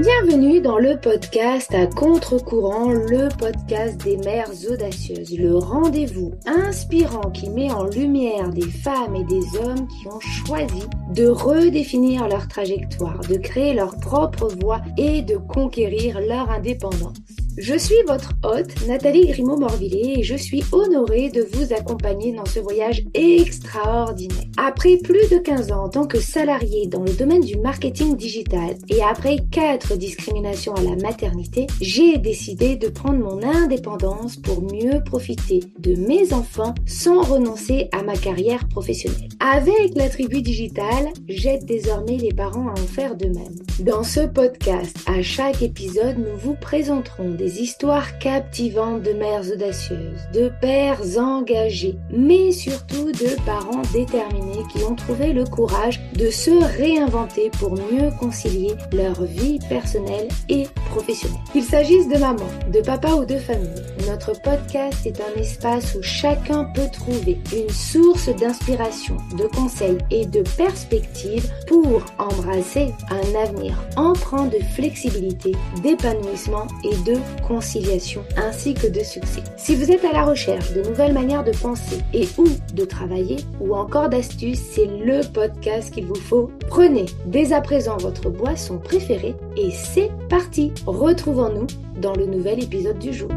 Bienvenue dans le podcast à contre-courant, le podcast des mères audacieuses, le rendez-vous inspirant qui met en lumière des femmes et des hommes qui ont choisi de redéfinir leur trajectoire, de créer leur propre voie et de conquérir leur indépendance. Je suis votre hôte, Nathalie Grimaud-Morvillier, et je suis honorée de vous accompagner dans ce voyage extraordinaire. Après plus de 15 ans en tant que salariée dans le domaine du marketing digital et après 4 discriminations à la maternité, j'ai décidé de prendre mon indépendance pour mieux profiter de mes enfants sans renoncer à ma carrière professionnelle. Avec la tribu digitale, j'aide désormais les parents à en faire de même. Dans ce podcast, à chaque épisode, nous vous présenterons des histoires captivantes de mères audacieuses, de pères engagés, mais surtout de parents déterminés qui ont trouvé le courage de se réinventer pour mieux concilier leur vie personnelle et professionnelle. Qu'il s'agisse de maman, de papa ou de famille, notre podcast est un espace où chacun peut trouver une source d'inspiration, de conseils et de perspectives pour embrasser un avenir empreint de flexibilité, d'épanouissement et de conciliation ainsi que de succès. Si vous êtes à la recherche de nouvelles manières de penser et ou de travailler ou encore d'astuces, c'est le podcast qu'il vous faut. Prenez dès à présent votre boisson préférée et c'est parti. Retrouvons-nous dans le nouvel épisode du jour.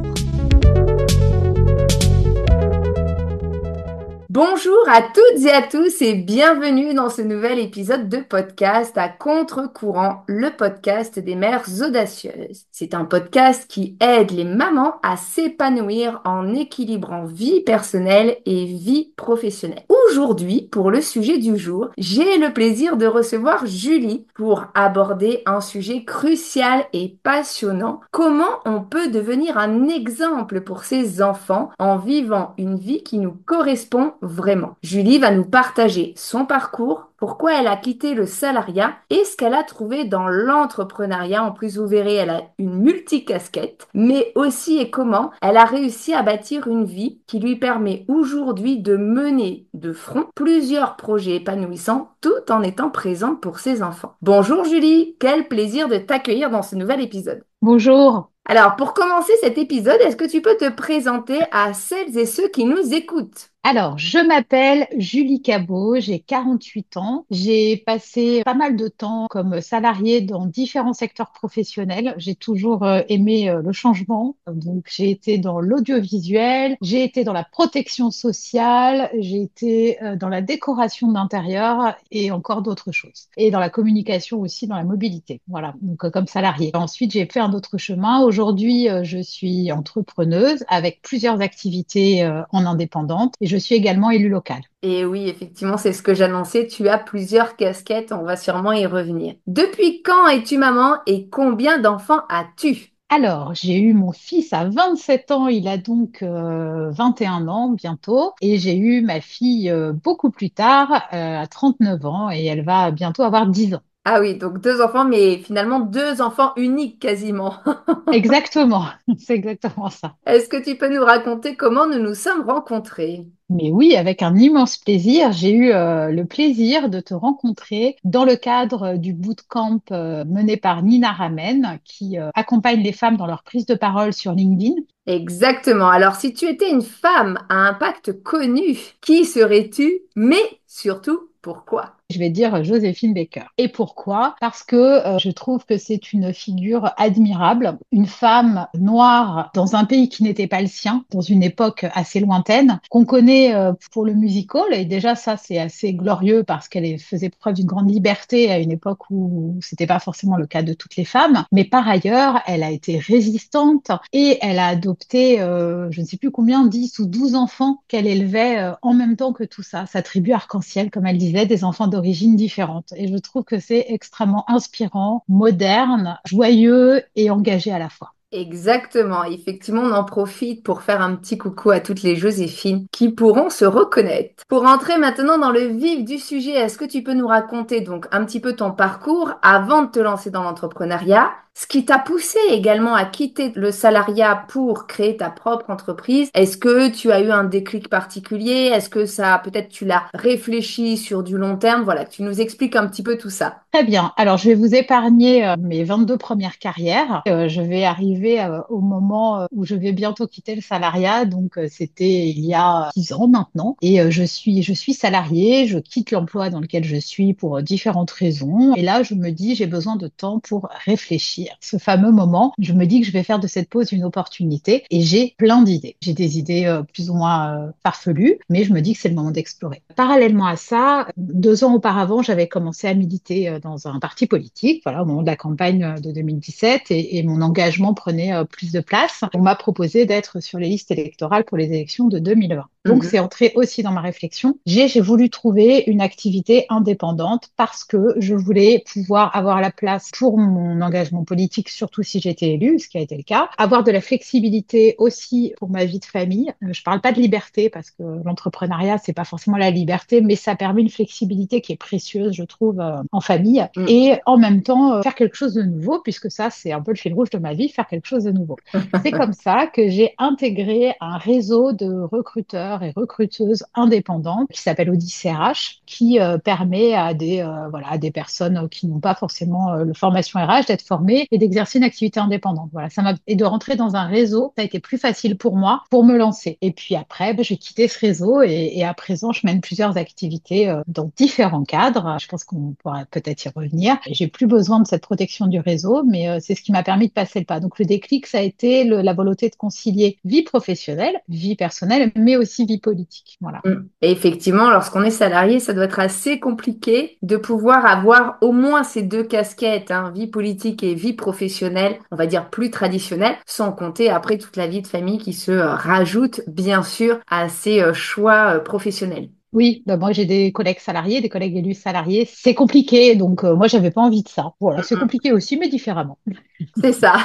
Bonjour à toutes et à tous et bienvenue dans ce nouvel épisode de podcast à contre-courant, le podcast des mères audacieuses. C'est un podcast qui aide les mamans à s'épanouir en équilibrant vie personnelle et vie professionnelle. Aujourd'hui, pour le sujet du jour, j'ai le plaisir de recevoir Julie pour aborder un sujet crucial et passionnant. Comment on peut devenir un exemple pour ses enfants en vivant une vie qui nous correspond vraiment. Julie va nous partager son parcours, pourquoi elle a quitté le salariat et ce qu'elle a trouvé dans l'entrepreneuriat. En plus, vous verrez, elle a une multicasquette, mais aussi et comment elle a réussi à bâtir une vie qui lui permet aujourd'hui de mener de front plusieurs projets épanouissants tout en étant présente pour ses enfants. Bonjour Julie, quel plaisir de t'accueillir dans ce nouvel épisode. Bonjour. Alors, pour commencer cet épisode, est-ce que tu peux te présenter à celles et ceux qui nous écoutent? Alors, je m'appelle Julie Cabot, j'ai 48 ans. J'ai passé pas mal de temps comme salariée dans différents secteurs professionnels. J'ai toujours aimé le changement. Donc, j'ai été dans l'audiovisuel, j'ai été dans la protection sociale, j'ai été dans la décoration d'intérieur et encore d'autres choses. Et dans la communication aussi, dans la mobilité. Voilà, donc comme salariée. Ensuite, j'ai fait un autre chemin. Aujourd'hui, je suis entrepreneuse avec plusieurs activités en indépendante. Et je suis également élue locale. Et oui, effectivement, c'est ce que j'annonçais. Tu as plusieurs casquettes, on va sûrement y revenir. Depuis quand es-tu maman et combien d'enfants as-tu? Alors, j'ai eu mon fils à 27 ans, il a donc 21 ans bientôt, et j'ai eu ma fille beaucoup plus tard, à 39 ans, et elle va bientôt avoir 10 ans. Ah oui, donc 2 enfants, mais finalement 2 enfants uniques quasiment. Exactement, c'est exactement ça. Est-ce que tu peux nous raconter comment nous nous sommes rencontrés? Mais oui, avec un immense plaisir. J'ai eu le plaisir de te rencontrer dans le cadre du bootcamp mené par Nina Ramen, qui accompagne les femmes dans leur prise de parole sur LinkedIn. Exactement. Alors, si tu étais une femme à impact connu, qui serais-tu? Mais surtout, pourquoi? Je vais dire Joséphine Baker. Et pourquoi? Parce que je trouve que c'est une figure admirable, une femme noire dans un pays qui n'était pas le sien, dans une époque assez lointaine, qu'on connaît pour le musical. Et déjà, ça, c'est assez glorieux parce qu'elle faisait preuve d'une grande liberté à une époque où c'était pas forcément le cas de toutes les femmes. Mais par ailleurs, elle a été résistante et elle a adopté, je ne sais plus combien, 10 ou 12 enfants qu'elle élevait en même temps que tout ça. Sa tribu arc-en-ciel, comme elle disait, des enfants d'origine différente. Et je trouve que c'est extrêmement inspirant, moderne, joyeux et engagé à la fois. Exactement. Effectivement, on en profite pour faire un petit coucou à toutes les Joséphines qui pourront se reconnaître. Pour entrer maintenant dans le vif du sujet, est-ce que tu peux nous raconter donc un petit peu ton parcours avant de te lancer dans l'entrepreneuriat? Ce qui t'a poussé également à quitter le salariat pour créer ta propre entreprise. Est-ce que tu as eu un déclic particulier? Est-ce que ça, peut-être tu l'as réfléchi sur du long terme? Voilà, que tu nous expliques un petit peu tout ça. Très bien. Alors, je vais vous épargner mes 22 premières carrières. Je vais arriver au moment où je vais bientôt quitter le salariat. Donc, c'était il y a 10 ans maintenant. Et je suis salariée. Je quitte l'emploi dans lequel je suis pour différentes raisons. Et là, je me dis, j'ai besoin de temps pour réfléchir. Ce fameux moment, je me dis que je vais faire de cette pause une opportunité. Et j'ai plein d'idées. J'ai des idées plus ou moins farfelues, mais je me dis que c'est le moment d'explorer. Parallèlement à ça, 2 ans auparavant, j'avais commencé à militer dans un parti politique, voilà, au moment de la campagne de 2017, et mon engagement prenait plus de place. On m'a proposé d'être sur les listes électorales pour les élections de 2020. Donc, c'est entré aussi dans ma réflexion. J'ai voulu trouver une activité indépendante parce que je voulais pouvoir avoir la place pour mon engagement politique, surtout si j'étais élue, ce qui a été le cas. Avoir de la flexibilité aussi pour ma vie de famille. Je parle pas de liberté parce que l'entrepreneuriat, c'est pas forcément la liberté, mais ça permet une flexibilité qui est précieuse, je trouve, en famille. Mhm. Et en même temps, faire quelque chose de nouveau, puisque ça, c'est un peu le fil rouge de ma vie, faire quelque chose de nouveau. C'est comme ça que j'ai intégré un réseau de recruteurs et recruteuses indépendants qui s'appelle Odyssey RH, qui permet à voilà, à des personnes qui n'ont pas forcément le formation RH d'être formées et d'exercer une activité indépendante. Voilà, et de rentrer dans un réseau, ça a été plus facile pour moi pour me lancer. Et puis après, j'ai quitté ce réseau et à présent, je mène plusieurs activités dans différents cadres. Je pense qu'on pourra peut-être y revenir. J'ai plus besoin de cette protection du réseau, mais c'est ce qui m'a permis de passer le pas. Donc le déclic, ça a été la volonté de concilier vie professionnelle, vie personnelle, mais aussi vie politique. Voilà. Et effectivement, lorsqu'on est salarié, ça doit être assez compliqué de pouvoir avoir au moins ces deux casquettes, hein, vie politique et vie professionnelle, on va dire plus traditionnelle, sans compter après toute la vie de famille qui se rajoute bien sûr à ces choix professionnels. Oui, bah moi j'ai des collègues salariés, des collègues élus salariés. C'est compliqué, donc moi j'avais pas envie de ça. Voilà, c'est compliqué aussi, mais différemment. C'est ça.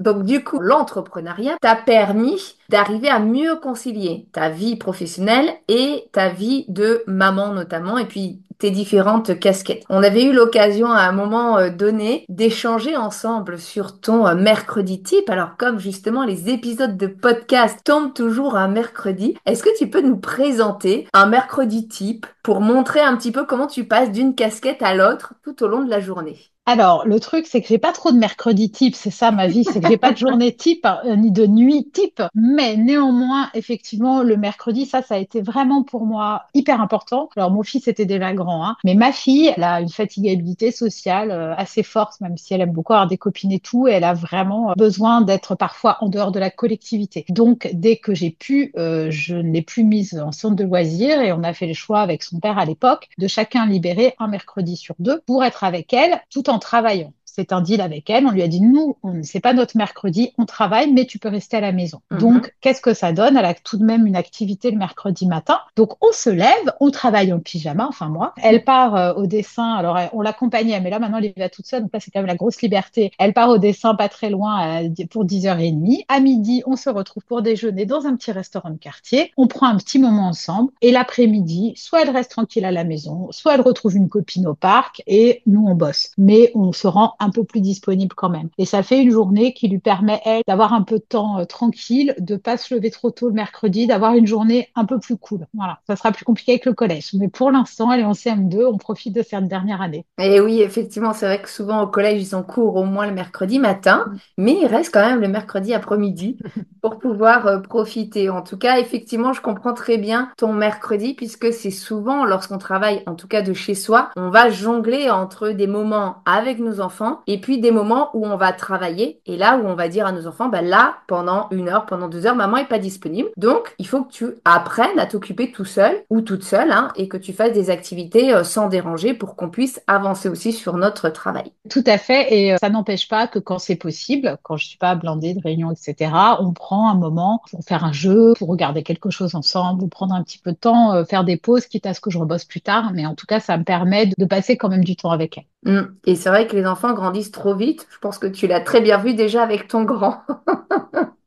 Donc du coup, l'entrepreneuriat t'a permis d'arriver à mieux concilier ta vie professionnelle et ta vie de maman notamment, et puis tes différentes casquettes. On avait eu l'occasion à un moment donné d'échanger ensemble sur ton mercredi type. Alors comme justement les épisodes de podcast tombent toujours un mercredi, est-ce que tu peux nous présenter un mercredi type pour montrer un petit peu comment tu passes d'une casquette à l'autre tout au long de la journée? Alors, le truc, c'est que j'ai pas trop de mercredi type, c'est ça ma vie, c'est que j'ai pas de journée type, ni de nuit type, mais néanmoins, effectivement, le mercredi, ça a été vraiment pour moi hyper important. Alors, mon fils était déjà grand, hein, mais ma fille, elle a une fatigabilité sociale assez forte, même si elle aime beaucoup avoir des copines et tout, et elle a vraiment besoin d'être parfois en dehors de la collectivité. Donc, dès que j'ai pu, je ne l'ai plus mise en centre de loisirs et on a fait le choix avec son père à l'époque de chacun libérer un mercredi sur deux pour être avec elle tout en travaillant. C'est un deal avec elle. On lui a dit, nous, c'est pas notre mercredi, on travaille, mais tu peux rester à la maison. Mhm. Donc, qu'est-ce que ça donne? Elle a tout de même une activité le mercredi matin. Donc, on se lève, on travaille en pyjama, enfin moi. Elle part au dessin. Alors, on l'accompagnait, mais là, maintenant, elle y va toute seule. Donc là, c'est quand même la grosse liberté. Elle part au dessin pas très loin pour 10h30. À midi, on se retrouve pour déjeuner dans un petit restaurant de quartier. On prend un petit moment ensemble. Et l'après-midi, soit elle reste tranquille à la maison, soit elle retrouve une copine au parc et nous, on bosse. Mais on se rend un peu plus disponible quand même. Et ça fait une journée qui lui permet, elle, d'avoir un peu de temps tranquille, de pas se lever trop tôt le mercredi, d'avoir une journée un peu plus cool. Voilà. Ça sera plus compliqué avec le collège. Mais pour l'instant, elle est en CM2, on profite de cette dernière année. Et oui, effectivement, c'est vrai que souvent au collège, ils ont cours au moins le mercredi matin, mais il reste quand même le mercredi après-midi pour pouvoir profiter. En tout cas, effectivement, je comprends très bien ton mercredi puisque c'est souvent lorsqu'on travaille, en tout cas de chez soi, on va jongler entre des moments avec nos enfants et puis des moments où on va travailler et là où on va dire à nos enfants, bah là, pendant 1 heure, pendant 2 heures, maman est pas disponible. Donc, il faut que tu apprennes à t'occuper tout seul ou toute seule, hein, et que tu fasses des activités sans déranger pour qu'on puisse avancer aussi sur notre travail. Tout à fait, et ça n'empêche pas que quand c'est possible, quand je suis pas blindée de réunions, etc., on prend un moment pour faire un jeu, pour regarder quelque chose ensemble, ou prendre un petit peu de temps, faire des pauses, quitte à ce que je rebosse plus tard, mais en tout cas, ça me permet de passer quand même du temps avec elle. Et c'est vrai que les enfants grandissent grandissent trop vite. Je pense que tu l'as très bien vu déjà avec ton grand.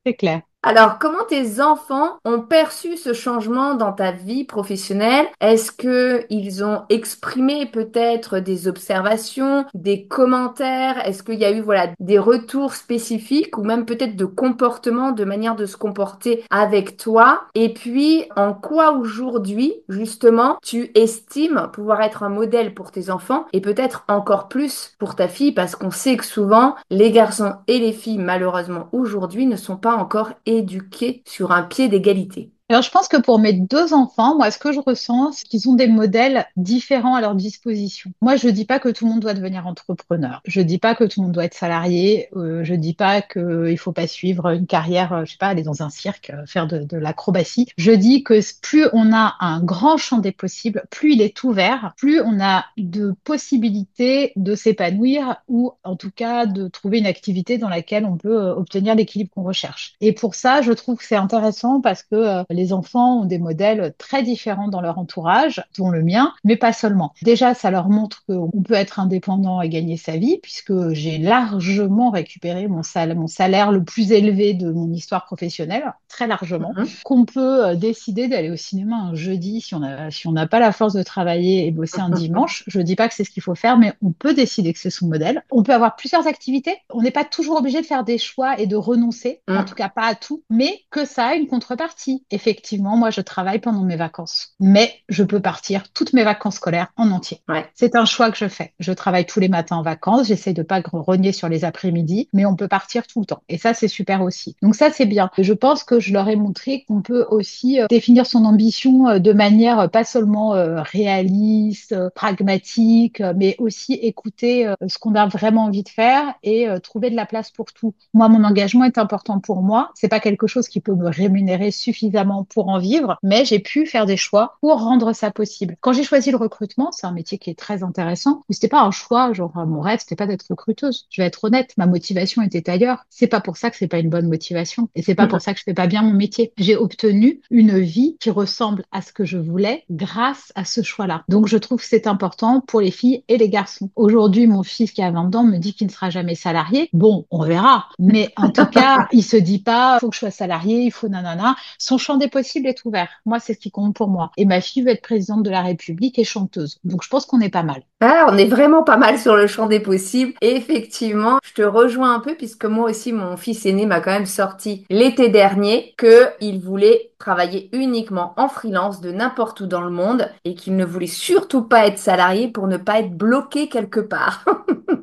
C'est clair. Alors, comment tes enfants ont perçu ce changement dans ta vie professionnelle? Est-ce que ils ont exprimé peut-être des observations, des commentaires? Est-ce qu'il y a eu, voilà, des retours spécifiques ou même peut-être de comportement, de manière de se comporter avec toi? Et puis, en quoi aujourd'hui, justement, tu estimes pouvoir être un modèle pour tes enfants et peut-être encore plus pour ta fille parce qu'on sait que souvent, les garçons et les filles, malheureusement, aujourd'hui, ne sont pas encore éduqués sur un pied d'égalité. Alors, je pense que pour mes deux enfants, moi, ce que je ressens, c'est qu'ils ont des modèles différents à leur disposition. Moi, je dis pas que tout le monde doit devenir entrepreneur. Je dis pas que tout le monde doit être salarié. Je dis pas qu'il faut pas suivre une carrière, je sais pas, aller dans un cirque, faire de l'acrobatie. Je dis que plus on a un grand champ des possibles, plus il est ouvert, plus on a de possibilités de s'épanouir ou, en tout cas, de trouver une activité dans laquelle on peut obtenir l'équilibre qu'on recherche. Et pour ça, je trouve que c'est intéressant parce que les enfants ont des modèles très différents dans leur entourage, dont le mien, mais pas seulement. Déjà, ça leur montre qu'on peut être indépendant et gagner sa vie, puisque j'ai largement récupéré mon salaire le plus élevé de mon histoire professionnelle, très largement, Mhm. qu'on peut décider d'aller au cinéma un jeudi si on n'a pas la force de travailler et bosser un dimanche. Je dis pas que c'est ce qu'il faut faire, mais on peut décider que c'est son modèle. On peut avoir plusieurs activités. On n'est pas toujours obligé de faire des choix et de renoncer, en tout Mhm. cas pas à tout, mais que ça a une contrepartie. Effectivement, moi, je travaille pendant mes vacances, mais je peux partir toutes mes vacances scolaires en entier. Ouais. C'est un choix que je fais. Je travaille tous les matins en vacances, j'essaie de pas rogner sur les après-midi, mais on peut partir tout le temps. Et ça, c'est super aussi. Donc ça, c'est bien. Je pense que je leur ai montré qu'on peut aussi définir son ambition de manière pas seulement réaliste, pragmatique, mais aussi écouter ce qu'on a vraiment envie de faire et trouver de la place pour tout. Moi, mon engagement est important pour moi. C'est pas quelque chose qui peut me rémunérer suffisamment pour en vivre, mais j'ai pu faire des choix pour rendre ça possible. Quand j'ai choisi le recrutement, c'est un métier qui est très intéressant, mais c'était pas un choix, genre mon rêve, c'était pas d'être recruteuse. Je vais être honnête, ma motivation était ailleurs. C'est pas pour ça que c'est pas une bonne motivation et c'est pas pour ça que je fais pas bien mon métier. J'ai obtenu une vie qui ressemble à ce que je voulais grâce à ce choix-là. Donc je trouve que c'est important pour les filles et les garçons. Aujourd'hui, mon fils qui a 20 ans me dit qu'il ne sera jamais salarié. Bon, on verra, mais en tout cas, il se dit pas faut que je sois salarié, il faut nanana. Son champ des possibles est ouvert. Moi, c'est ce qui compte pour moi. Et ma fille veut être présidente de la République et chanteuse. Donc, je pense qu'on est pas mal. Ah, on est vraiment pas mal sur le champ des possibles. Et effectivement, je te rejoins un peu puisque moi aussi, mon fils aîné m'a quand même sorti l'été dernier que il voulait travailler uniquement en freelance de n'importe où dans le monde et qu'il ne voulait surtout pas être salarié pour ne pas être bloqué quelque part.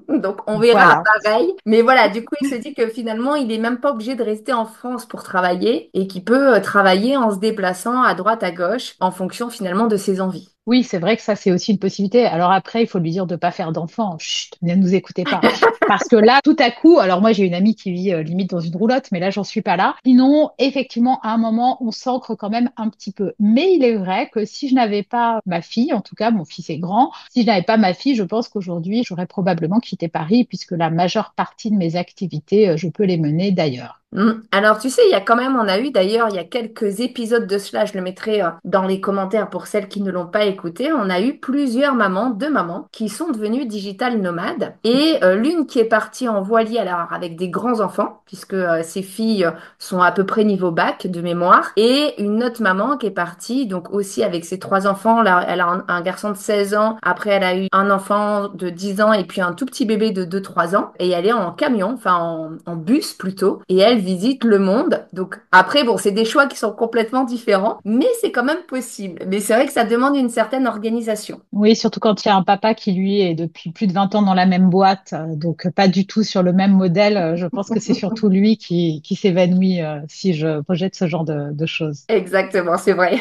Donc on verra Voilà. pareil. Mais voilà, du coup, il se dit que finalement, il est même pas obligé de rester en France pour travailler et qu'il peut travailler en se déplaçant à droite, à gauche, en fonction finalement de ses envies. Oui, c'est vrai que ça, c'est aussi une possibilité. Alors après, il faut lui dire de pas faire d'enfants. Chut, ne nous écoutez pas. Parce que là, tout à coup, alors moi, j'ai une amie qui vit limite dans une roulotte, mais là, j'en suis pas là. Sinon, effectivement, à un moment, on s'ancre quand même un petit peu. Mais il est vrai que si je n'avais pas ma fille, en tout cas, mon fils est grand, si je n'avais pas ma fille, je pense qu'aujourd'hui, j'aurais probablement quitté Paris puisque la majeure partie de mes activités, je peux les mener d'ailleurs. Alors, tu sais, il y a quand même, on a eu d'ailleurs, il y a quelques épisodes de cela, je le mettrai dans les commentaires pour celles qui ne l'ont pas écouté, on a eu plusieurs mamans, deux mamans, qui sont devenues digital nomades. Et l'une qui est partie en voilier, alors avec des grands enfants, puisque ses filles sont à peu près niveau bac de mémoire, et une autre maman qui est partie, donc aussi avec ses trois enfants, là, elle a un garçon de 16 ans, après elle a eu un enfant de 10 ans et puis un tout petit bébé de 2 3 ans, et elle est en camion, enfin en bus plutôt, et elle visite le monde. Donc après, bon, c'est des choix qui sont complètement différents, mais c'est quand même possible. Mais c'est vrai que ça demande une certaine organisation. Oui, surtout quand il y a un papa qui, lui, est depuis plus de 20 ans dans la même boîte, donc pas du tout sur le même modèle. Je pense que c'est surtout lui qui s'évanouit si je projette ce genre de choses. Exactement, c'est vrai.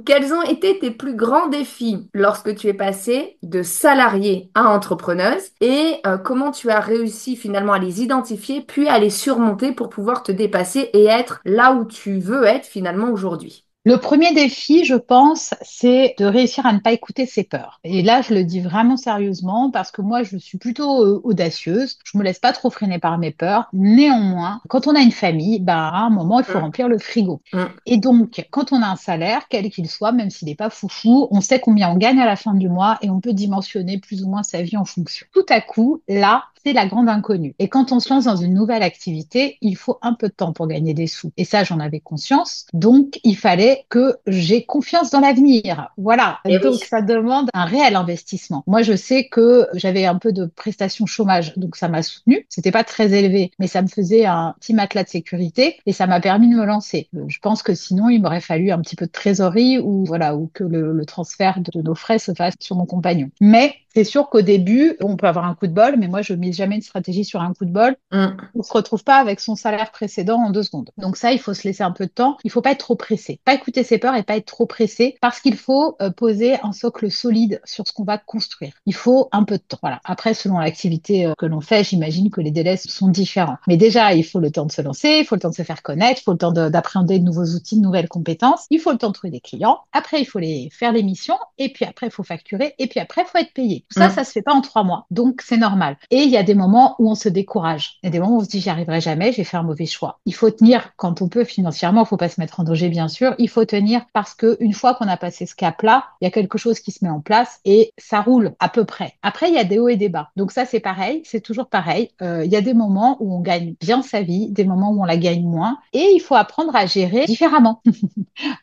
Quels ont été tes plus grands défis lorsque tu es passée de salariée à entrepreneuse et comment tu as réussi finalement à les identifier puis à les surmonter pour pouvoir te dépasser et être là où tu veux être finalement aujourd'hui? Le premier défi, je pense, c'est de réussir à ne pas écouter ses peurs. Et là, je le dis vraiment sérieusement parce que moi, je suis plutôt audacieuse. Je me laisse pas trop freiner par mes peurs. Néanmoins, quand on a une famille, bah, à un moment, il faut Mm, remplir le frigo. mm. Et donc, quand on a un salaire, quel qu'il soit, même s'il n'est pas foufou, on sait combien on gagne à la fin du mois et on peut dimensionner plus ou moins sa vie en fonction. Tout à coup, là, c'est la grande inconnue. Et quand on se lance dans une nouvelle activité, il faut un peu de temps pour gagner des sous. Et ça, j'en avais conscience. Donc, il fallait que j'ai confiance dans l'avenir. Voilà. Et oui. Donc, ça demande un réel investissement. Moi, je sais que j'avais un peu de prestations chômage, donc ça m'a soutenue. C'était pas très élevé, mais ça me faisait un petit matelas de sécurité et ça m'a permis de me lancer. Je pense que sinon, il m'aurait fallu un petit peu de trésorerie ou voilà, ou que le transfert de nos frais se fasse sur mon compagnon. Mais c'est sûr qu'au début, on peut avoir un coup de bol, mais moi, je mise jamais une stratégie sur un coup de bol. Mm. On se retrouve pas avec son salaire précédent en 2 secondes. Donc ça, il faut se laisser un peu de temps. Il faut pas être trop pressé. Pas écouter ses peurs et pas être trop pressé parce qu'il faut poser un socle solide sur ce qu'on va construire. Il faut un peu de temps. Voilà. Après, selon l'activité que l'on fait, j'imagine que les délais sont différents. Mais déjà, il faut le temps de se lancer, il faut le temps de se faire connaître, il faut le temps d'appréhender de nouveaux outils, de nouvelles compétences. Il faut le temps de trouver des clients. Après, il faut les faire les missions. Et puis après, il faut facturer. Et puis après, il faut être payé. Tout ça, Mm. ça se fait pas en 3 mois. Donc, c'est normal. Et il y a des moments où on se décourage. Il y a des moments où on se dit, j'y arriverai jamais, j'ai fait un mauvais choix. Il faut tenir quand on peut financièrement, il faut pas se mettre en danger, bien sûr. Il faut tenir parce que une fois qu'on a passé ce cap-là, il y a quelque chose qui se met en place et ça roule à peu près. Après, il y a des hauts et des bas. Donc ça, c'est pareil, c'est toujours pareil. Il y a des moments où on gagne bien sa vie, des moments où on la gagne moins et il faut apprendre à gérer différemment.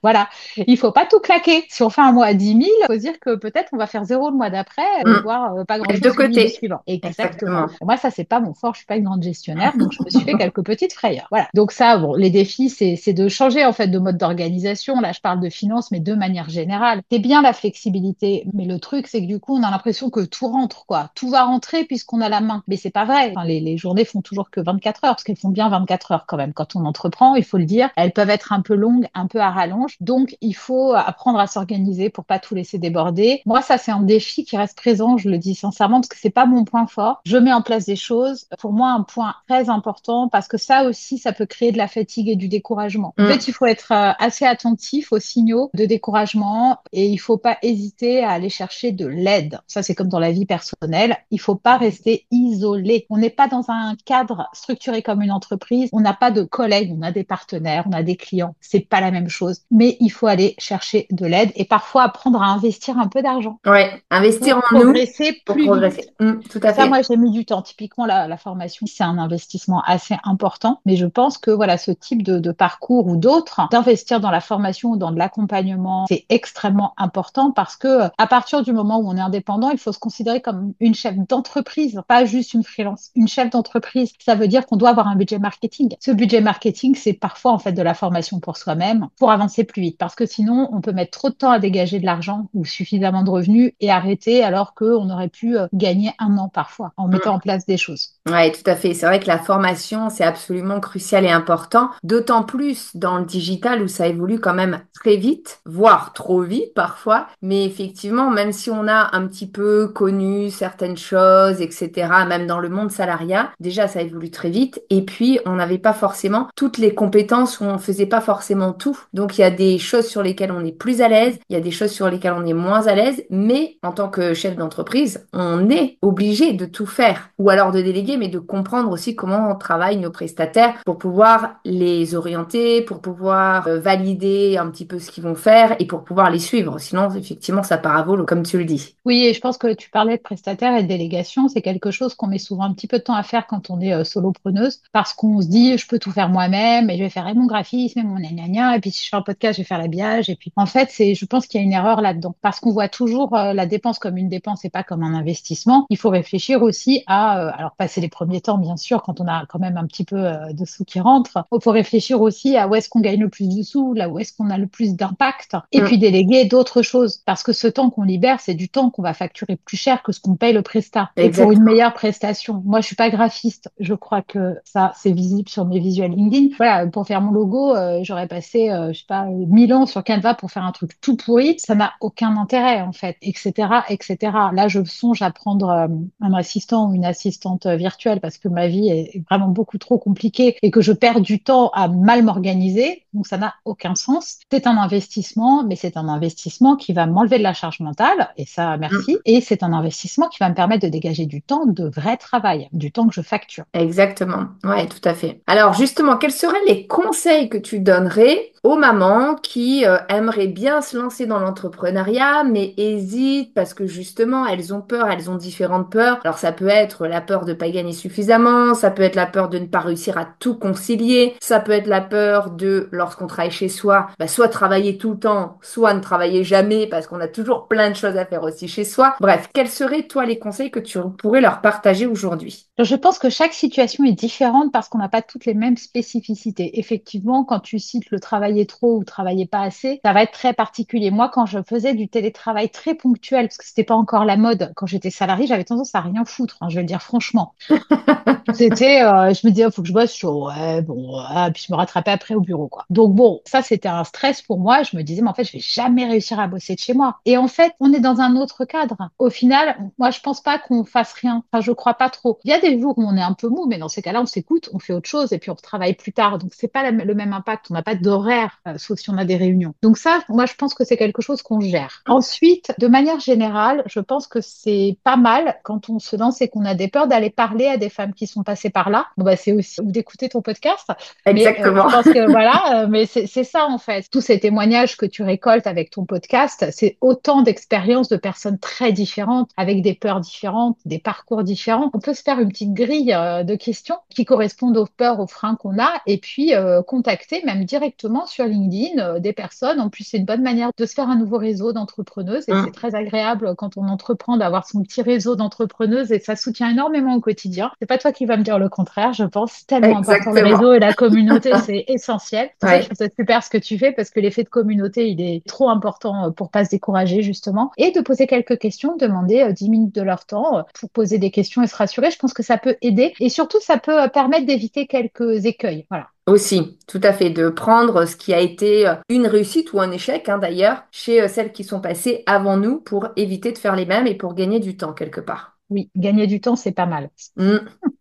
Voilà. Il faut pas tout claquer. Si on fait un mois à 10 000, il faut se dire que peut-être on va faire zéro le mois d'après, Mm. voire pas Mettre de grand-chose celui du côté. suivant. Exactement. Exactement. Moi, ça, c'est pas mon fort. Je suis pas une grande gestionnaire, donc je me suis fait quelques petites frayeurs. Voilà. Donc ça, bon, les défis, c'est de changer en fait de mode d'organisation. Là, je parle de finance, mais de manière générale. C'est bien la flexibilité, mais le truc, c'est que du coup, on a l'impression que tout rentre, quoi. Tout va rentrer puisqu'on a la main. Mais c'est pas vrai. Enfin, les journées font toujours que 24 heures, parce qu'elles font bien 24 heures quand même. Quand on entreprend, il faut le dire, elles peuvent être un peu longues, un peu à rallonge. Donc, il faut apprendre à s'organiser pour pas tout laisser déborder. Moi, ça, c'est un défi qui reste présent, je le dis sincèrement, parce que c'est pas mon point fort. Je mets en place des choses. Pour moi, un point très important, parce que ça aussi, ça peut créer de la fatigue et du découragement. En Mm. fait, il faut être assez attentif aux signaux de découragement et il faut pas hésiter à aller chercher de l'aide. Ça, c'est comme dans la vie personnelle. Il faut pas rester isolé. On n'est pas dans un cadre structuré comme une entreprise. On n'a pas de collègues, on a des partenaires, on a des clients. C'est pas la même chose. Mais il faut aller chercher de l'aide et parfois apprendre à investir un peu d'argent Ouais, investir pour en nous progresser pour plus vite. progresser. Mm, tout à Ça, fait. moi, j'ai mis du temps. Typiquement, la formation, c'est un investissement assez important. Mais je pense que voilà, ce type de parcours ou d'autres, d'investir dans la formation ou dans de l'accompagnement, c'est extrêmement important parce que à partir du moment où on est indépendant, il faut se considérer comme une chef d'entreprise, pas juste une freelance. Une chef d'entreprise, ça veut dire qu'on doit avoir un budget marketing. Ce budget marketing, c'est parfois en fait de la formation pour soi-même pour avancer plus vite parce que sinon, on peut mettre trop de temps à dégager de l'argent ou suffisamment de revenus et arrêter alors qu'on aurait pu gagner un an parfois en mettant en place des choses. Oui, tout à fait. C'est vrai que la formation, c'est absolument crucial et important, d'autant plus dans le digital où ça évolue quand même très vite, voire trop vite parfois. Mais effectivement, même si on a un petit peu connu certaines choses, etc., même dans le monde salariat, déjà ça évolue très vite. Et puis, on n'avait pas forcément toutes les compétences ou on faisait pas forcément tout. Donc, il y a des choses sur lesquelles on est plus à l'aise, il y a des choses sur lesquelles on est moins à l'aise. Mais en tant que chef d'entreprise, on est obligé de tout faire ou alors de déléguer mais de comprendre aussi comment travaillent nos prestataires pour pouvoir les orienter, pour pouvoir valider un petit peu ce qu'ils vont faire et pour pouvoir les suivre. Sinon, effectivement, ça part à volo, comme tu le dis. Oui, et je pense que tu parlais de prestataire et de délégation. C'est quelque chose qu'on met souvent un petit peu de temps à faire quand on est solopreneuse parce qu'on se dit, je peux tout faire moi-même et je vais faire et mon graphisme et mon gna gna gna. Et puis, si je fais un podcast, je vais faire l'habillage. Et puis, en fait, je pense qu'il y a une erreur là-dedans parce qu'on voit toujours la dépense comme une dépense et pas comme un investissement. Il faut réfléchir aussi à, alors, passer les premiers temps, bien sûr, quand on a quand même un petit peu de sous qui rentrent. Il faut réfléchir aussi à où est-ce qu'on gagne le plus de sous, là où est-ce qu'on a le plus d'impact et Mm. puis déléguer d'autres choses parce que ce temps qu'on libère, c'est du temps qu'on va facturer plus cher que ce qu'on paye le prestat et pour une Exactement. meilleure prestation. Moi, je suis pas graphiste. Je crois que ça, c'est visible sur mes visuels LinkedIn. Voilà, pour faire mon logo, j'aurais passé, je sais pas, 1000 ans sur Canva pour faire un truc tout pourri. Ça n'a aucun intérêt, en fait, etc., etc. Là, je songe à prendre un assistant ou une assistante virtuelle parce que ma vie est vraiment beaucoup trop compliquée et que je perds du temps à mal m'organiser. Donc, ça n'a aucun sens. C'est un investissement, mais c'est un investissement qui va m'enlever de la charge mentale, et ça, merci. Et c'est un investissement qui va me permettre de dégager du temps de vrai travail, du temps que je facture. Exactement, ouais, tout à fait. Alors justement, quels seraient les conseils que tu donnerais aux mamans qui aimeraient bien se lancer dans l'entrepreneuriat, mais hésitent parce que justement, elles ont peur, elles ont différentes peurs. Alors ça peut être la peur de pas gagner suffisamment, ça peut être la peur de ne pas réussir à tout concilier, ça peut être la peur de, lorsqu'on travaille chez soi, soit travailler tout le temps, soit ne travailler jamais parce qu'on a toujours plein de choses à faire aussi chez soi. Bref, quels seraient toi les conseils que tu pourrais leur partager aujourd'hui? Je pense que chaque situation est différente parce qu'on n'a pas toutes les mêmes spécificités. Effectivement, quand tu cites le travailler trop ou travailler pas assez, ça va être très particulier. Moi, quand je faisais du télétravail très ponctuel, parce que c'était pas encore la mode, quand j'étais salariée, j'avais tendance à rien foutre, je vais le dire franchement. Je me disais, il faut que je bosse, ouais, bon, puis je me rattrapais après au bureau, quoi. Donc bon, ça, c'était un stress pour moi. Je me disais, mais en fait, je vais jamais réussir à bosser de chez moi. Et en fait, on est dans un autre cadre. Au final, moi, je pense pas qu'on fasse rien. Enfin, je crois pas trop. Il y a des jours où on est un peu mou, mais dans ces cas-là, on s'écoute, on fait autre chose et puis on retravaille plus tard. Donc, c'est pas le même impact. On n'a pas d'horaire, sauf si on a des réunions. Donc ça, moi, je pense que c'est quelque chose qu'on gère. Ensuite, de manière générale, je pense que c'est pas mal quand on se lance et qu'on a des peurs d'aller parler à des femmes qui sont passées par là. Bon, bah, c'est aussi ou d'écouter ton podcast. Mais je Exactement. pense que voilà, mais c'est ça en fait. Tous ces témoignages que tu récoltes avec ton podcast, c'est autant d'expériences de personnes très différentes, avec des peurs différentes, des parcours différents. On peut se faire une petite grille de questions qui correspondent aux peurs, aux freins qu'on a, et puis contacter même directement sur LinkedIn des personnes. En plus, c'est une bonne manière de se faire un nouveau réseau d'entrepreneuses, et c'est très agréable quand on entreprend d'avoir son petit réseau d'entrepreneuses, et ça soutient énormément au quotidien. C'est pas toi qui vas me dire le contraire, je pense. C'est tellement important le Exactement. réseau et la communauté, c'est essentiel. C'est ça que je Ouais. trouve ça super ce que tu fais parce que l'effet de communauté, il est trop important pour pas se décourager justement. Et de poser quelques questions, demander 10 minutes de leur temps pour poser des questions et se rassurer. Je pense que ça peut aider et surtout ça peut permettre d'éviter quelques écueils. Voilà. Aussi, tout à fait, de prendre ce qui a été une réussite ou un échec, d'ailleurs, chez celles qui sont passées avant nous pour éviter de faire les mêmes et pour gagner du temps quelque part. Oui, gagner du temps, c'est pas mal. Mm.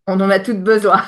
On en a toutes besoin.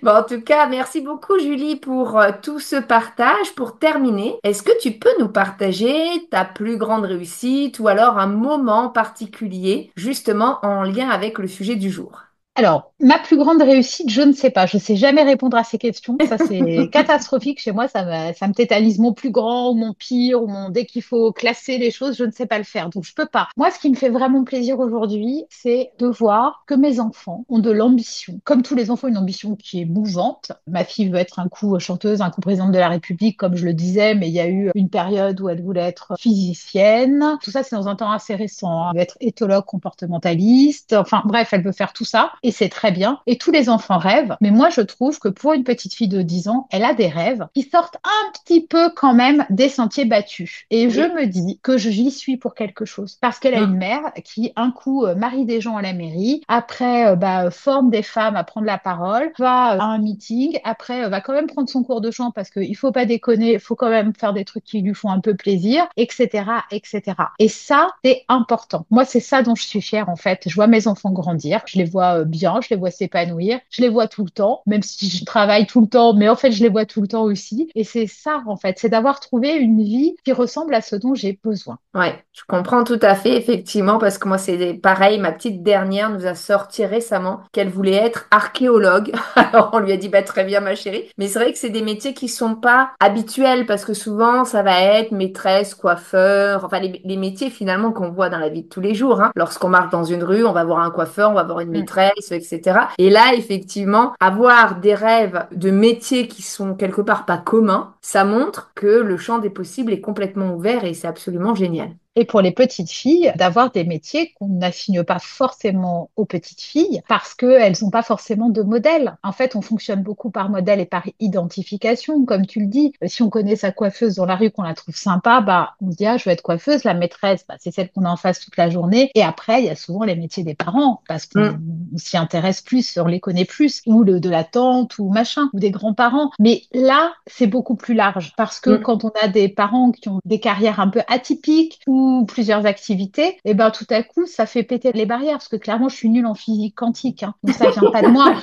Bon, en tout cas, merci beaucoup Julie pour tout ce partage. Pour terminer, est-ce que tu peux nous partager ta plus grande réussite ou alors un moment particulier justement en lien avec le sujet du jour? Alors, ma plus grande réussite, je ne sais pas. Je sais jamais répondre à ces questions. Ça, c'est catastrophique chez moi. Ça me tétanise mon plus grand ou mon pire ou dès qu'il faut classer les choses, je ne sais pas le faire. Donc, je peux pas. Moi, ce qui me fait vraiment plaisir aujourd'hui, c'est de voir que mes enfants ont de l'ambition. Comme tous les enfants, une ambition qui est mouvante. Ma fille veut être un coup chanteuse, un coup présidente de la République, comme je le disais, mais il y a eu une période où elle voulait être physicienne. Tout ça, c'est dans un temps assez récent. Elle veut être éthologue comportementaliste. Enfin, bref, elle veut faire tout ça. Et c'est très bien. Et tous les enfants rêvent. Mais moi, je trouve que pour une petite fille de 10 ans, elle a des rêves qui sortent un petit peu quand même des sentiers battus. Et je Oui. me dis que j'y suis pour quelque chose. Parce qu'elle a une Mm. mère qui, un coup, marie des gens à la mairie, après, forme des femmes à prendre la parole, va à un meeting, après, va quand même prendre son cours de chant parce qu'il faut pas déconner, il faut quand même faire des trucs qui lui font un peu plaisir, etc., etc. Et ça, c'est important. Moi, c'est ça dont je suis fière, en fait. Je vois mes enfants grandir, je les vois bien, je les vois s'épanouir, je les vois tout le temps, même si je travaille tout le temps, mais en fait, je les vois tout le temps aussi. Et c'est ça, en fait, c'est d'avoir trouvé une vie qui ressemble à ce dont j'ai besoin. Ouais, je comprends tout à fait, effectivement, parce que moi, c'est pareil. Ma petite dernière nous a sorti récemment qu'elle voulait être archéologue. Alors, on lui a dit, bah, très bien, ma chérie. Mais c'est vrai que c'est des métiers qui sont pas habituels parce que souvent, ça va être maîtresse, coiffeur, enfin, les métiers finalement qu'on voit dans la vie de tous les jours. Lorsqu'on marche dans une rue, on va voir un coiffeur, on va voir une Mm. maîtresse, etc. Et là, effectivement, avoir des rêves de métiers qui sont quelque part pas communs, ça montre que le champ des possibles est complètement ouvert et c'est absolument génial. Et pour les petites filles, d'avoir des métiers qu'on n'assigne pas forcément aux petites filles parce qu'elles n'ont pas forcément de modèle. En fait, on fonctionne beaucoup par modèle et par identification, comme tu le dis. Si on connaît sa coiffeuse dans la rue, qu'on la trouve sympa, on se dit, ah, je veux être coiffeuse. La maîtresse, c'est celle qu'on a en face toute la journée. Et après, il y a souvent les métiers des parents parce qu'on Mm. s'y intéresse plus, on les connaît plus, ou de la tante ou machin, ou des grands-parents. Mais là, c'est beaucoup plus plus large. Parce que quand on a des parents qui ont des carrières un peu atypiques ou plusieurs activités, et ben tout à coup, ça fait péter les barrières. Parce que clairement, je suis nulle en physique quantique, hein, donc ça vient pas de moi.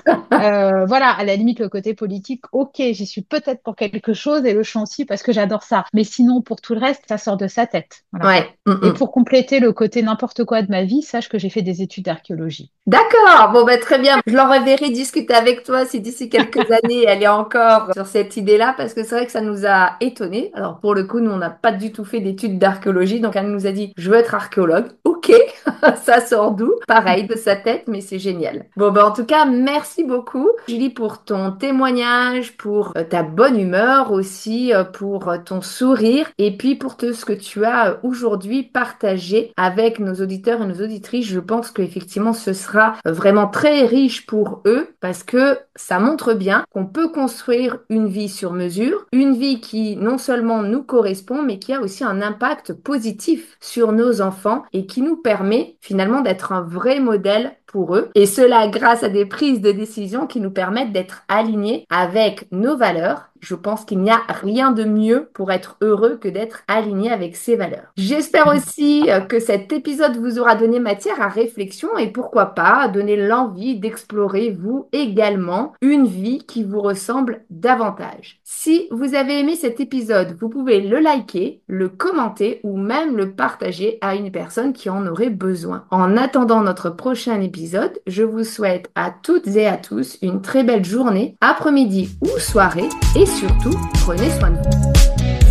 Voilà, à la limite, le côté politique, ok, j'y suis peut-être pour quelque chose et le chant aussi parce que j'adore ça. Mais sinon, pour tout le reste, ça sort de sa tête. Voilà. Ouais. Et pour compléter le côté n'importe quoi de ma vie, sache que j'ai fait des études d'archéologie. D'accord, bon ben très bien. Je leur reverrai discuter avec toi si d'ici quelques années elle est encore sur cette idée-là, parce que c'est vrai que ça nous a étonnés. Alors pour le coup, nous on n'a pas du tout fait d'études d'archéologie, donc elle nous a dit je veux être archéologue. Ok, ça sort d'où? Pareil, de sa tête, mais c'est génial. Bon ben en tout cas, merci beaucoup Julie pour ton témoignage, pour ta bonne humeur aussi, pour ton sourire et puis pour tout ce que tu as aujourd'hui partagé avec nos auditeurs et nos auditrices. Je pense qu'effectivement ce sera vraiment très riche pour eux parce que ça montre bien qu'on peut construire une vie sur mesure, une vie qui non seulement nous correspond, mais qui a aussi un impact positif sur nos enfants et qui nous permet finalement d'être un vrai modèle pour eux. Et cela grâce à des prises de décision qui nous permettent d'être alignés avec nos valeurs. Je pense qu'il n'y a rien de mieux pour être heureux que d'être aligné avec ses valeurs. J'espère aussi que cet épisode vous aura donné matière à réflexion et pourquoi pas donner l'envie d'explorer vous également une vie qui vous ressemble davantage. Si vous avez aimé cet épisode, vous pouvez le liker, le commenter ou même le partager à une personne qui en aurait besoin. En attendant notre prochain épisode, je vous souhaite à toutes et à tous une très belle journée, après-midi ou soirée et surtout, prenez soin de vous.